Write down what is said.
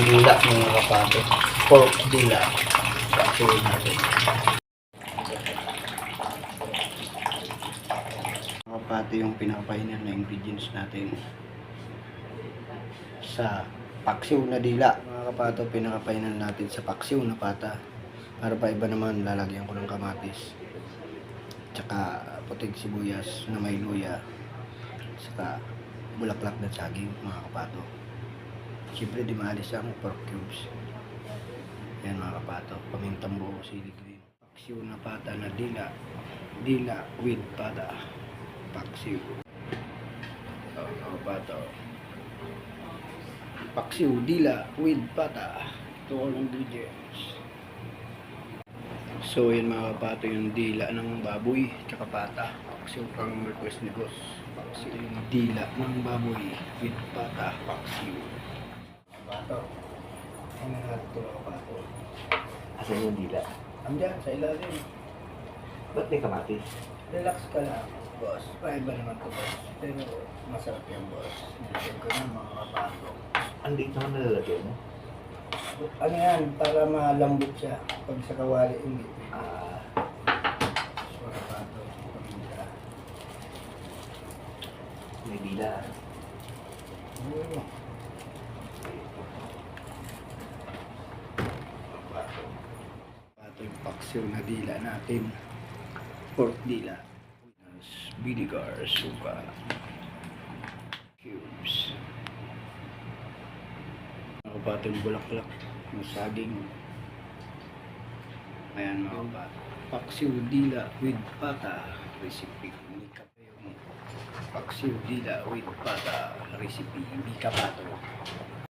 dila mga kapato. Pork dila. Paksiw natin. Mga kapato yung pinapainan na ingredients natin sa paksiw na dila. Mga kapato, pinakapainan natin sa paksiw na pata. Para pa iba naman, lalagyan ko ng kamatis. Tsaka puting sibuyas na may luya. Saka bulaklak na saging, mga kapato. Siyempre di maalis ang pork cubes. Yan mga kapato, pamintang buo, sili green. Paksiw na pata na dila. Dila with pata. Paksiw. Mga kapato. Paksiw, dila with pata. Ito all ingredients. So yan mga kapato, yung dila ng baboy tsaka pata. Paksiw pang request ni boss. Paksiw yung dila ng baboy with pata. Paksiw. Kapato. Ano natin ito mga kapato? Asan yung dila? Andiyan sa ilalim. Ba't may kamatis? Relax ka lang, boss. Paiba naman ito, boss. Pero masarap yan, boss. Dito ka na mga kapato. Andito na nalalagay mo? Ano yan? Para malambot siya. Pag sa kawali, hindi. Mga kapato. Paminta. May dila. Ito yung paksiw na dila natin. Pork dila. Vinegar, suka. Cubes. Nakapatong bulaklak. Yung saging. Ayan mga kapato. Paksiw dila with pata. Recipe ni Kapato. Paksiw dila with pata. Recipe ni Kapato.